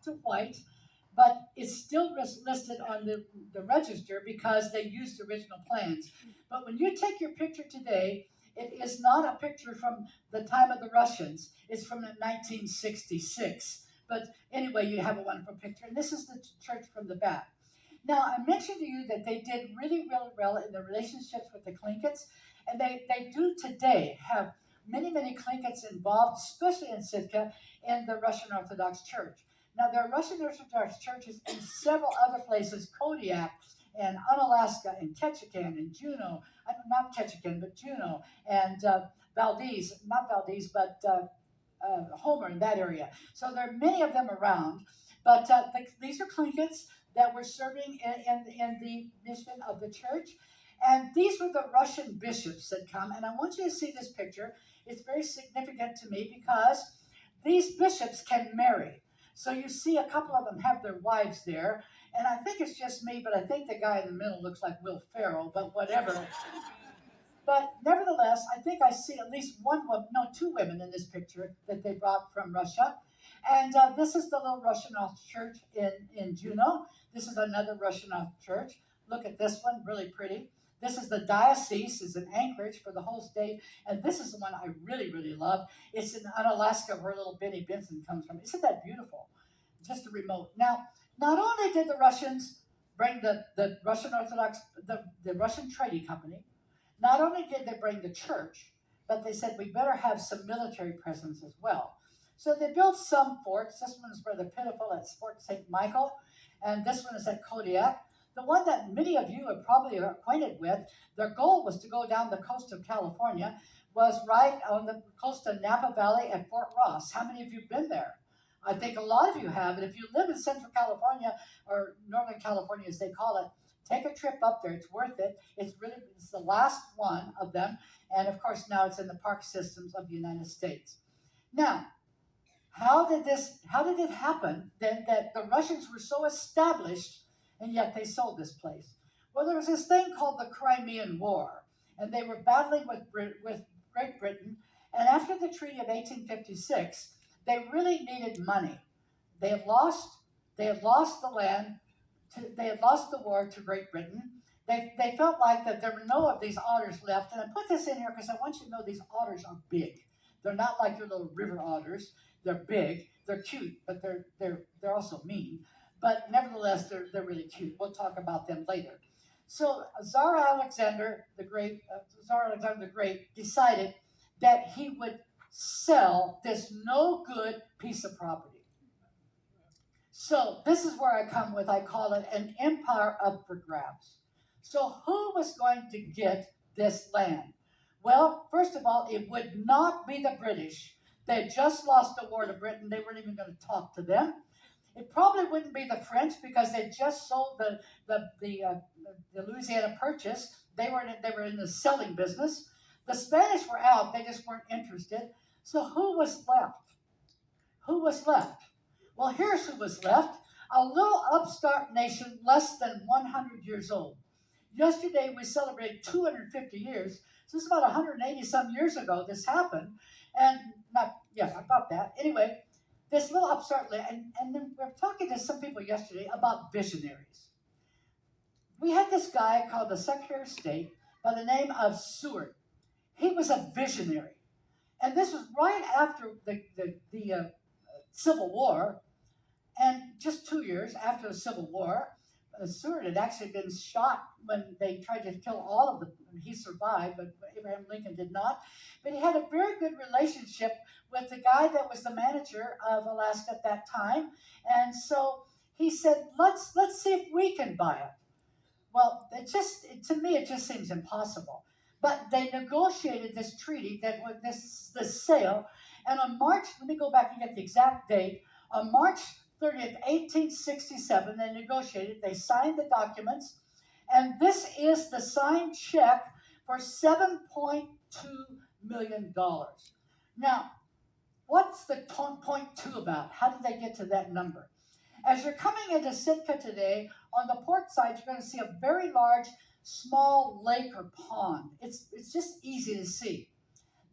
to white, but it's still listed on the register because they used the original plans. But when you take your picture today, it is not a picture from the time of the Russians. It's from 1966. But anyway, you have a wonderful picture. And this is the church from the back. Now, I mentioned to you that they did really, really well in the relationships with the Clinkets, and they do today have many, many Clinkets involved, especially in Sitka, in the Russian Orthodox Church. Now, there are Russian Orthodox churches in several other places, Kodiak and Unalaska and Ketchikan and Juneau, not Ketchikan, but Juneau, and Valdez, not Valdez, but Homer in that area. So there are many of them around, but these are Clinkets that were serving in the mission of the church. And these were the Russian bishops that come. And I want you to see this picture. It's very significant to me because these bishops can marry. So you see a couple of them have their wives there. And I think it's just me, but I think the guy in the middle looks like Will Ferrell, but whatever. But nevertheless, I think I see at least one woman, no, two women in this picture that they brought from Russia. And this is the little Russian Orthodox church in Juneau. This is another Russian Orthodox church. Look at this one, really pretty. This is the diocese, is in Anchorage for the whole state. And this is the one I really, really love. It's in Unalaska where little Benny Benson comes from. Isn't that beautiful? Just a remote. Now, not only did the Russians bring the Russian Orthodox, the Russian Trading Company, not only did they bring the church, but they said we better have some military presence as well. So they built some forts. This one is rather pitiful. It's Fort St. Michael. And this one is at Kodiak. The one that many of you are probably acquainted with, their goal was to go down the coast of California, was right on the coast of Napa Valley at Fort Ross. How many of you have been there? I think a lot of you have. And if you live in Central California, or Northern California as they call it, take a trip up there. It's worth it. It's the last one of them. And of course, now it's in the park systems of the United States. Now, how did it happen that the Russians were so established and yet they sold this place? Well, there was this thing called the Crimean War, and they were battling with Great Britain. And after the Treaty of 1856, they really needed money. They had lost the land. They had lost the war to Great Britain. They felt like that there were no of these otters left. And I put this in here because I want you to know these otters are big. They're not like your little river otters. They're big. They're cute, but they're also mean. But nevertheless, they're really cute. We'll talk about them later. So Tsar Alexander the Great decided that he would sell this no good piece of property. So this is where I call it an empire up for grabs. So who was going to get this land? Well, first of all, it would not be the British. They had just lost the war to Britain. They weren't even going to talk to them. It probably wouldn't be the French because they just sold the Louisiana Purchase. They were in the selling business. The Spanish were out. They just weren't interested. So who was left? Who was left? Well, here's who was left. A little upstart nation less than 100 years old. Yesterday, we celebrated 250 years. So this is about 180 some years ago this happened. And about that. Anyway, this little upstart land, and then we were talking to some people yesterday about visionaries. We had this guy called the Secretary of State by the name of Seward. He was a visionary. And this was right after the Civil War, and just 2 years after the Civil War. Seward had actually been shot when they tried to kill all of them. He survived, but Abraham Lincoln did not. But he had a very good relationship with the guy that was the manager of Alaska at that time. And so he said, let's see if we can buy it. Well, to me, it just seems impossible. But they negotiated this treaty, this sale. And on March, let me go back and get the exact date. On March 30th, 1867, they negotiated, they signed the documents, and this is the signed check for $7.2 million. Now, what's the .2 about? How did they get to that number? As you're coming into Sitka today, on the port side, you're going to see a very large, small lake or pond. It's just easy to see.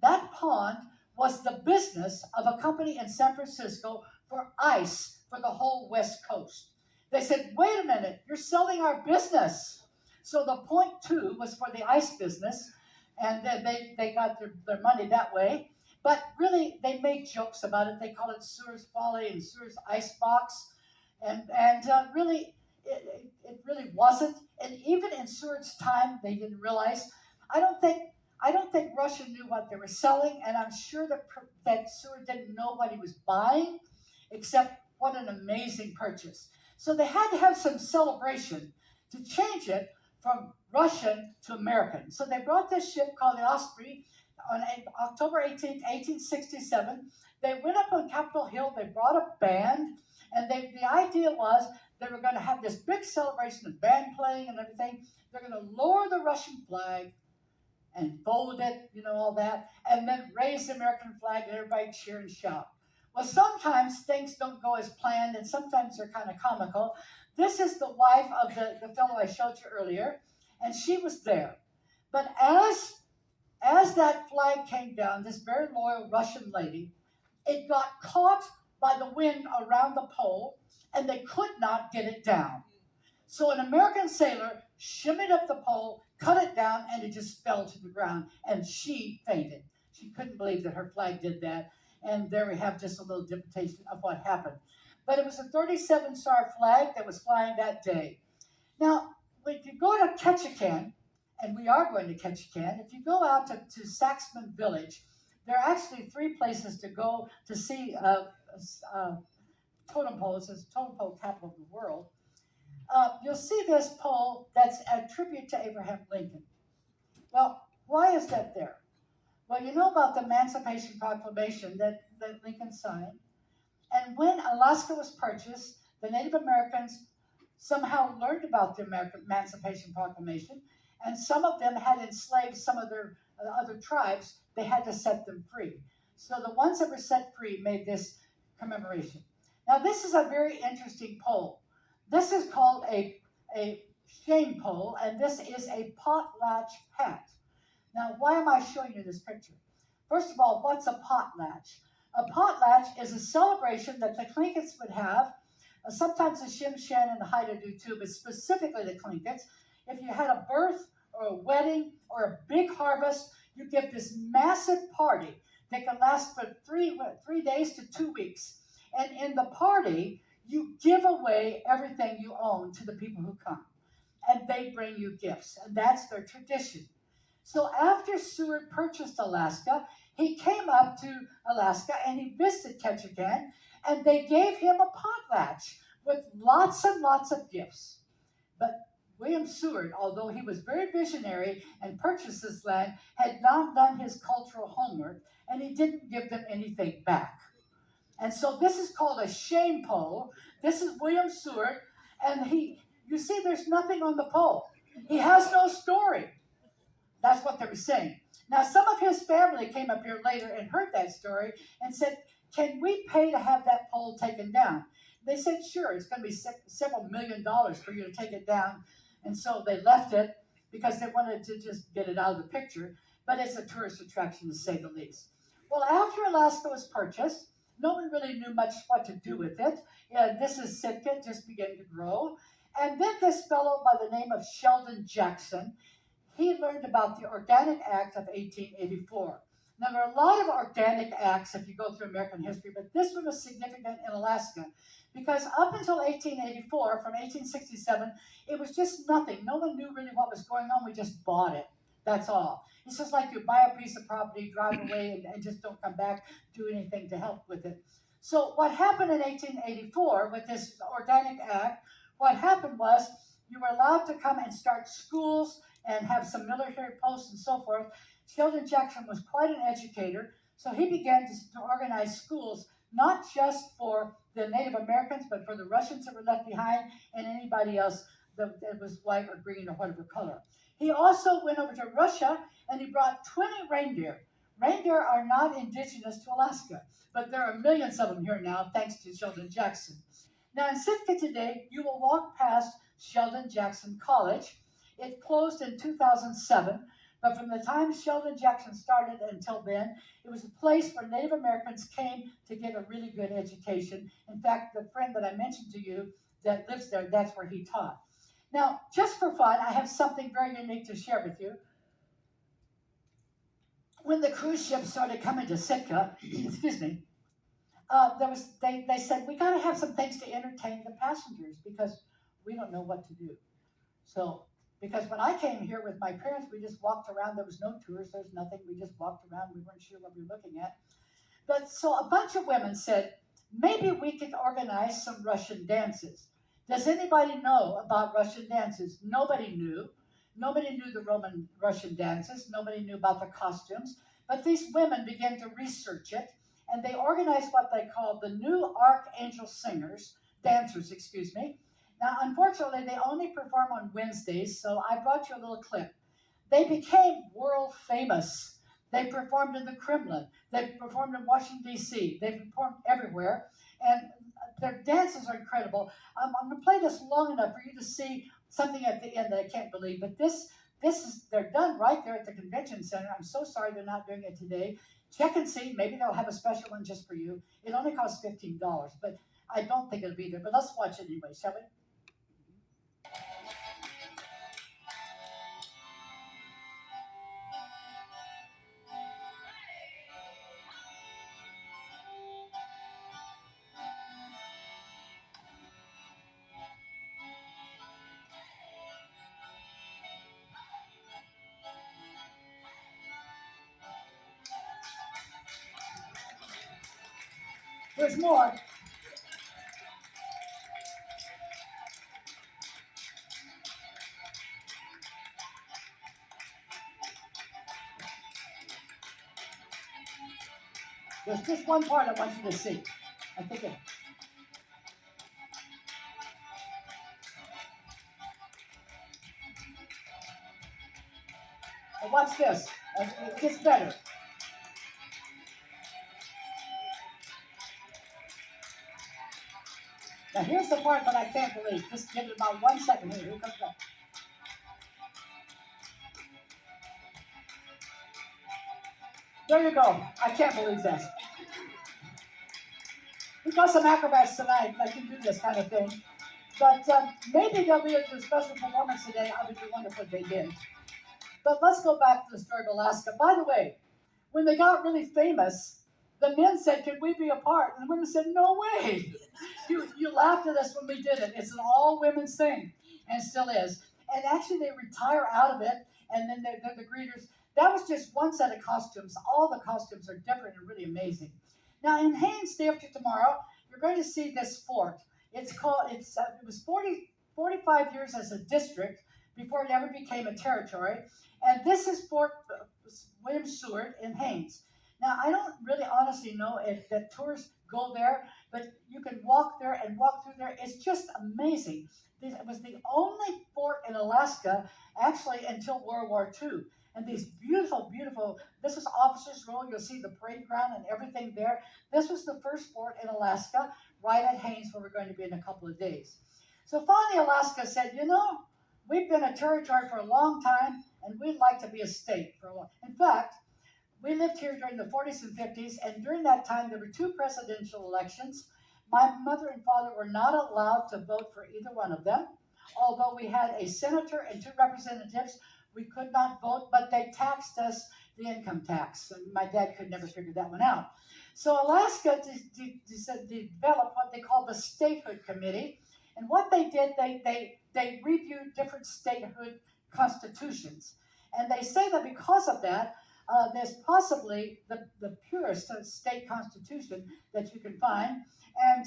That pond was the business of a company in San Francisco for ice for the whole West Coast. They said, wait a minute, you're selling our business. So the point two was for the ice business, and then they got their money that way. But really, they made jokes about it. They call it Sewer's Folly and Sewer's Icebox. And really, it really wasn't. And even in Seward's time, they didn't realize. I don't think I don't think Russia knew what they were selling, and I'm sure that Seward didn't know what he was buying, except what an amazing purchase. So they had to have some celebration to change it from Russian to American. So they brought this ship called the Osprey on October 18th, 1867. They went up on Capitol Hill, they brought a band, and the idea was they were going to have this big celebration of band playing and everything. They're going to lower the Russian flag and fold it, all that, and then raise the American flag and everybody cheer and shout. Well, sometimes things don't go as planned, and sometimes they're kind of comical. This is the wife of the fellow I showed you earlier, and she was there. But as that flag came down, this very loyal Russian lady, it got caught by the wind around the pole, and they could not get it down. So an American sailor shimmied up the pole, cut it down, and it just fell to the ground, and she fainted. She couldn't believe that her flag did that, and there we have just a little depiction of what happened. But it was a 37-star flag that was flying that day. Now, if you go to Ketchikan, and we are going to Ketchikan, if you go out to Saxman Village, there are actually 3 places to go to see totem poles. It's the totem pole capital of the world. You'll see this pole that's a tribute to Abraham Lincoln. Well, why is that there? Well, you know about the Emancipation Proclamation that Lincoln signed. And when Alaska was purchased, the Native Americans somehow learned about the Emancipation Proclamation, and some of them had enslaved some of their other tribes. They had to set them free. So the ones that were set free made this commemoration. Now, this is a very interesting pole. This is called a shame pole, and this is a potlatch hat. Now, why am I showing you this picture? First of all, what's a potlatch? A potlatch is a celebration that the Tlinkits would have. Sometimes the Shim-Shan and the Haida do too, but specifically the Tlinkits. If you had a birth or a wedding or a big harvest, you give this massive party that can last for 3 days to 2 weeks. And in the party, you give away everything you own to the people who come. And they bring you gifts. And that's their tradition. So after Seward purchased Alaska, he came up to Alaska and he visited Ketchikan, and they gave him a potlatch with lots and lots of gifts. But William Seward, although he was very visionary and purchased this land, had not done his cultural homework, and he didn't give them anything back. And so this is called a shame pole. This is William Seward, and you see there's nothing on the pole. He has no story. That's what they were saying. Now, some of his family came up here later and heard that story and said, can we pay to have that pole taken down? They said, sure, it's going to be several $1 million for you to take it down. And so they left it because they wanted to just get it out of the picture. But it's a tourist attraction, to say the least. Well, after Alaska was purchased, no one really knew much what to do with it. This is Sitka, just beginning to grow. And then this fellow by the name of Sheldon Jackson, he learned about the Organic Act of 1884. Now, there are a lot of organic acts if you go through American history, but this one was significant in Alaska because up until 1884, from 1867, it was just nothing. No one knew really what was going on. We just bought it. That's all. It's just like you buy a piece of property, drive away, and just don't come back, do anything to help with it. So what happened in 1884 with this Organic Act, what happened was you were allowed to come and start schools and have some military posts and so forth. Sheldon Jackson was quite an educator, so he began to organize schools, not just for the Native Americans, but for the Russians that were left behind and anybody else that was white or green or whatever color. He also went over to Russia and he brought 20 reindeer. Reindeer are not indigenous to Alaska, but there are millions of them here now, thanks to Sheldon Jackson. Now in Sitka today, you will walk past Sheldon Jackson College. It closed in 2007, But from the time Sheldon Jackson started until then, it was a place where Native Americans came to get a really good education. In fact, the friend that I mentioned to you that lives there, that's where he taught. Now, just for fun, I have something very unique to share with you. When the cruise ships started coming to Sitka, excuse me, they said we got to have some things to entertain the passengers because we don't know what to do. So because when I came here with my parents, we just walked around. There was no tours. There's nothing. We just walked around. We weren't sure what we were looking at. But so a bunch of women said, maybe we could organize some Russian dances. Does anybody know about Russian dances? Nobody knew. Nobody knew the Roman Russian dances. Nobody knew about the costumes. But these women began to research it, and they organized what they called the New Archangel Singers, dancers, excuse me. Now, unfortunately, they only perform on Wednesdays, so I brought you a little clip. They became world famous. They performed in the Kremlin. They performed in Washington, D.C. They performed everywhere. And their dances are incredible. I'm going to play this long enough for you to see something at the end that I can't believe. But this is, they're done right there at the convention center. I'm so sorry they're not doing it today. Check and see. Maybe they'll have a special one just for you. It only costs $15, but I don't think it'll be there. But let's watch it anyway, shall we? There's more. There's just one part I want you to see. I think it. Watch this. It gets better. Now here's the part that I can't believe. Just give it about 1 second. Here comes that. There you go. I can't believe this. We've got some acrobats tonight that can do this kind of thing. But maybe there'll be a special performance today. I would be wonderful if they did. But let's go back to the story of Alaska. By the way, when they got really famous, the men said, "Can we be a part?" And the women said, "No way! You laughed at us when we did it. It's an all women's thing, and it still is." And actually, they retire out of it, and then they're the greeters. That was just one set of costumes. All the costumes are different and really amazing. Now, in Haines, day after tomorrow, you're going to see this fort. It was 45 years as a district before it ever became a territory. And this is Fort William Seward in Haines. Now, I don't really honestly know if the tourists go there, but you can walk there and walk through there. It's just amazing. It was the only fort in Alaska, actually, until World War II. And these beautiful, beautiful, this is Officers Row. You'll see the parade ground and everything there. This was the first fort in Alaska, right at Haines, where we're going to be in a couple of days. So finally, Alaska said, we've been a territory for a long time, and we'd like to be a state for a long. In fact, we lived here during the 40s and 50s, and during that time, there were two presidential elections. My mother and father were not allowed to vote for either one of them. Although we had a senator and two representatives, we could not vote, but they taxed us the income tax. And my dad could never figure that one out. So Alaska developed what they called the Statehood Committee. And what they did, they reviewed different statehood constitutions. And they say that because of that, there's possibly the purest state constitution that you can find. And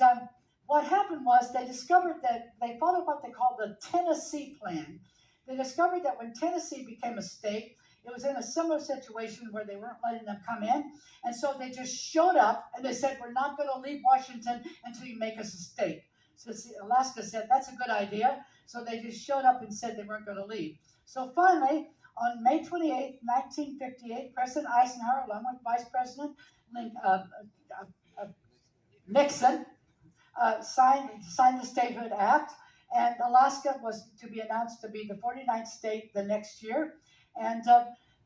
what happened was they discovered that they followed what they called the Tennessee Plan. They discovered that when Tennessee became a state, it was in a similar situation where they weren't letting them come in. And so they just showed up and they said, "We're not going to leave Washington until you make us a state." So Alaska said, "That's a good idea." So they just showed up and said they weren't going to leave. So finally, on May 28, 1958, President Eisenhower, along with Vice President Nixon, signed the Statehood Act, and Alaska was to be announced to be the 49th state the next year. And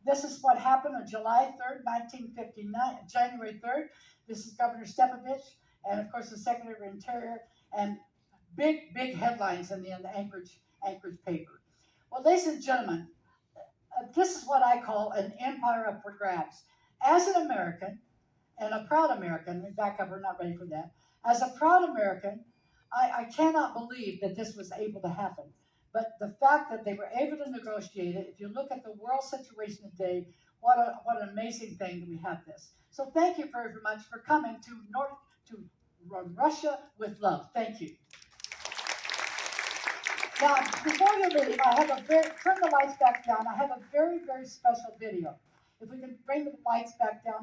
This is what happened on July 3rd, 1959, January 3rd. This is Governor Stepovich, and of course the Secretary of Interior, and big headlines in the Anchorage paper. Well, ladies and gentlemen, this is what I call an empire up for grabs. As an American, and a proud American, let me back up, we're not ready for that. As a proud American, I cannot believe that this was able to happen. But the fact that they were able to negotiate it, if you look at the world situation today, what an amazing thing that we have this. So thank you very much for coming to Russia with love. Thank you. Now, before you leave, I have a very, turn the lights back down. I have a very special video. If we can bring the lights back down.